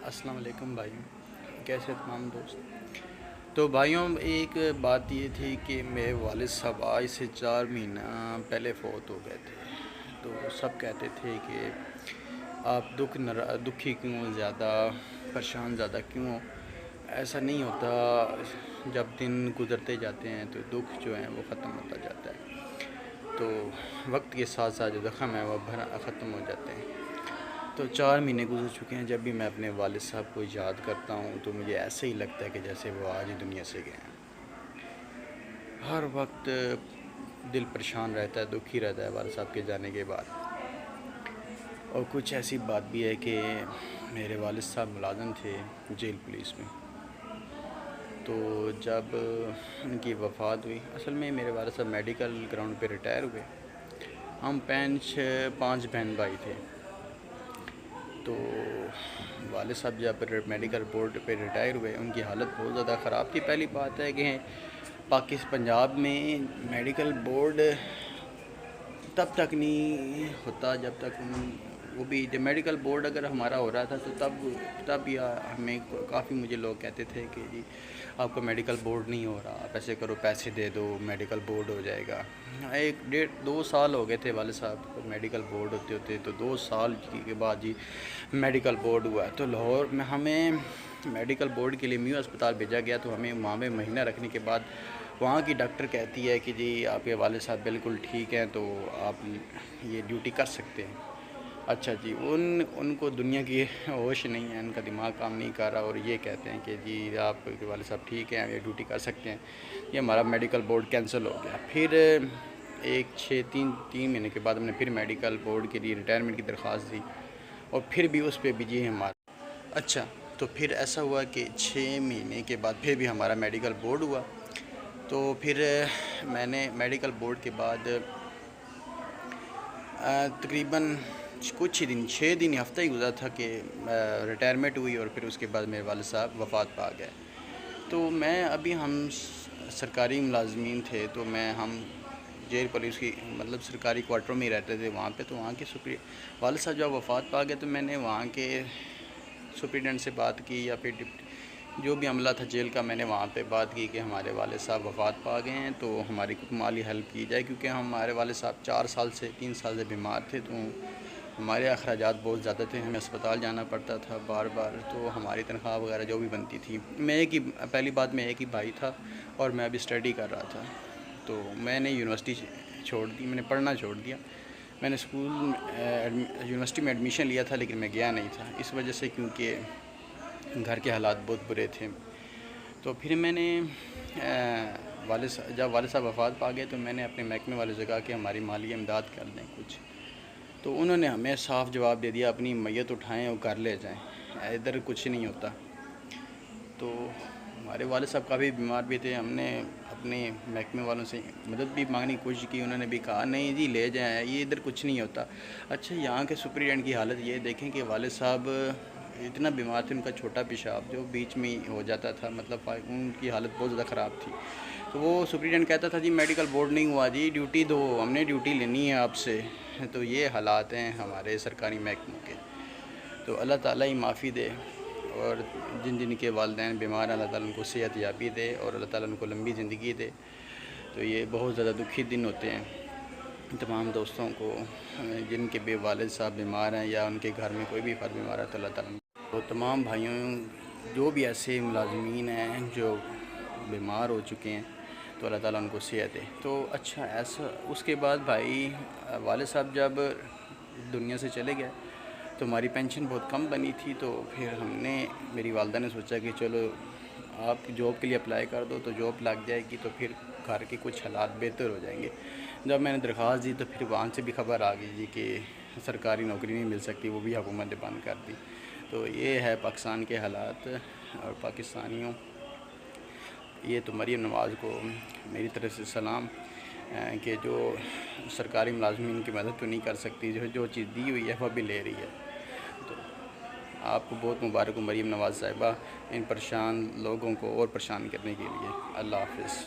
السلام علیکم بھائیوں، کیسے تمام دوست؟ تو بھائیوں، ایک بات یہ تھی کہ میرے والد صاحب آج سے 4 مہینہ پہلے فوت ہو گئے تھے۔ تو سب کہتے تھے کہ آپ دکھی کیوں، زیادہ پریشان زیادہ کیوں ہو؟ ایسا نہیں ہوتا، جب دن گزرتے جاتے ہیں تو دکھ جو ہے وہ ختم ہوتا جاتا ہے، تو وقت کے ساتھ ساتھ جو زخم ہے وہ ختم ہو جاتے ہیں۔ تو 4 مہینے گزر چکے ہیں، جب بھی میں اپنے والد صاحب کو یاد کرتا ہوں تو مجھے ایسے ہی لگتا ہے کہ جیسے وہ آج ہی دنیا سے گئے ہیں۔ ہر وقت دل پریشان رہتا ہے، دکھی رہتا ہے والد صاحب کے جانے کے بعد۔ اور کچھ ایسی بات بھی ہے کہ میرے والد صاحب ملازم تھے جیل پولیس میں، تو جب ان کی وفات ہوئی، اصل میں میرے والد صاحب میڈیکل گراؤنڈ پہ ریٹائر ہوئے۔ ہم 5 بہن بھائی تھے۔ تو والد صاحب جب میڈیکل بورڈ پہ ریٹائر ہوئے، ان کی حالت بہت زیادہ خراب تھی۔ پہلی بات ہے کہ پنجاب میں میڈیکل بورڈ تب تک نہیں ہوتا جب تک وہ بھی جب میڈیکل بورڈ اگر ہمارا ہو رہا تھا تو تب یا ہمیں کافی مجھے لوگ کہتے تھے کہ جی آپ کا میڈیکل بورڈ نہیں ہو رہا، آپ ایسے کرو، پیسے دے دو، میڈیکل بورڈ ہو جائے گا۔ 2 سال ہو گئے تھے والد صاحب کو میڈیکل بورڈ ہوتے ہوتے، تو 2 سال کے بعد جی میڈیکل بورڈ ہوا۔ تو لاہور میں ہمیں میڈیکل بورڈ کے لیے میو اسپتال بھیجا گیا، تو ہمیں وہاں میں مہینہ رکھنے کے بعد وہاں کی ڈاکٹر کہتی ہے کہ جی آپ کے والد صاحب بالکل ٹھیک ہیں، تو آپ یہ ڈیوٹی کر سکتے ہیں۔ اچھا جی، ان کو دنیا کی ہوش نہیں ہے، ان کا دماغ کام نہیں کر رہا، اور یہ کہتے ہیں کہ جی آپ کے والد صاحب ٹھیک ہیں، یہ ڈیوٹی کر سکتے ہیں۔ یہ ہمارا میڈیکل بورڈ کینسل ہو گیا۔ پھر 3 مہینے کے بعد ہم نے پھر میڈیکل بورڈ کے لیے ریٹائرمنٹ کی درخواست دی، اور پھر بھی اس پہ بھی جی ہمارا اچھا تو پھر ایسا ہوا کہ 6 مہینے کے بعد پھر بھی ہمارا میڈیکل بورڈ ہوا۔ تو پھر میں نے میڈیکل بورڈ کے بعد تقریباً کچھ ہی دن، 6 دن ہفتہ ہی گزرا تھا کہ ریٹائرمنٹ ہوئی، اور پھر اس کے بعد میرے والد صاحب وفات پا گئے۔ تو ہم سرکاری ملازمین تھے، تو ہم جیل پولیس کی مطلب سرکاری کوارٹروں میں ہی رہتے تھے وہاں پہ۔ تو وہاں کے والد صاحب جب وفات پا گئے تو میں نے وہاں کے سپرنٹینڈنٹ سے بات کی، یا پھر جو بھی عملہ تھا جیل کا، میں نے وہاں پہ بات کی کہ ہمارے والد صاحب وفات پا گئے ہیں، تو ہماری کچھ مالی ہیلپ کی جائے، کیونکہ ہمارے والد صاحب 3 سال سے بیمار تھے، تو ہمارے اخراجات بہت زیادہ تھے، ہمیں اسپتال جانا پڑتا تھا بار بار، تو ہماری تنخواہ وغیرہ جو بھی بنتی تھی، پہلی بات میں ایک ہی بھائی تھا، اور میں ابھی اسٹڈی کر رہا تھا۔ تو میں نے یونیورسٹی چھوڑ دی، میں نے پڑھنا چھوڑ دیا۔ میں نے یونیورسٹی میں ایڈمیشن لیا تھا، لیکن میں گیا نہیں تھا اس وجہ سے، کیونکہ گھر کے حالات بہت برے تھے۔ تو پھر میں نے جب والد صاحب وفات پا گئے، تو میں نے اپنے محکمے والے سے کہا کہ ہماری مالی امداد کر دیں کچھ۔ تو انہوں نے ہمیں صاف جواب دے دیا، اپنی میت اٹھائیں اور گھر لے جائیں، ادھر کچھ نہیں ہوتا۔ تو ہمارے والد صاحب کافی بیمار بھی تھے، ہم نے اپنے محکمے والوں سے مدد بھی مانگنے کی کوشش کی، انہوں نے بھی کہا نہیں جی لے جائیں، یہ ادھر کچھ نہیں ہوتا۔ اچھا، یہاں کے سپرنٹینڈنٹ کی حالت یہ دیکھیں کہ والد صاحب اتنا بیمار تھے، ان کا چھوٹا پیشاب جو بیچ میں ہو جاتا تھا، مطلب ان کی حالت بہت زیادہ خراب تھی۔ تو وہ سپرنٹینڈنٹ کہتا تھا جی میڈیکل بورڈ نہیں ہوا، جی ڈیوٹی دو، ہم نے ڈیوٹی لینی ہے آپ سے۔ تو یہ حالات ہیں ہمارے سرکاری محکموں کے۔ تو اللہ تعالیٰ ہی معافی دے، اور جن کے والدین بیمار ہیں، اللہ تعالیٰ ان کو صحت یابی دے، اور اللہ تعالیٰ ان کو لمبی زندگی دے۔ تو یہ بہت زیادہ دکھی دن ہوتے ہیں تمام دوستوں کو جن کے بھی والد صاحب بیمار ہیں، یا ان کے گھر میں کوئی بھی فرد بیمار ہے، تو اللہ تعالیٰ تو تمام بھائیوں جو بھی ایسے ملازمین ہیں جو بیمار ہو چکے ہیں، تو اللہ تعالیٰ ان کو صحت دے۔ تو اچھا، ایسا اس کے بعد بھائی والد صاحب جب دنیا سے چلے گئے تو ہماری پینشن بہت کم بنی تھی، تو پھر میری والدہ نے سوچا کہ چلو آپ جاب کے لیے اپلائی کر دو، تو جاب لگ جائے گی تو پھر گھر کے کچھ حالات بہتر ہو جائیں گے۔ جب میں نے درخواست دی تو پھر وہاں سے بھی خبر آ گئی جی کہ سرکاری نوکری نہیں مل سکتی، وہ بھی حکومت نے بند کر دی۔ تو یہ ہے پاکستان کے حالات اور پاکستانیوں۔ یہ تو مریم نواز کو میری طرف سے سلام، کہ جو سرکاری ملازمین کی مدد تو نہیں کر سکتی، جو چیز دی ہوئی ہے وہ بھی لے رہی ہے۔ تو آپ کو بہت مبارک ہو مریم نواز صاحبہ، ان پریشان لوگوں کو اور پریشان کرنے کے لیے۔ اللہ حافظ۔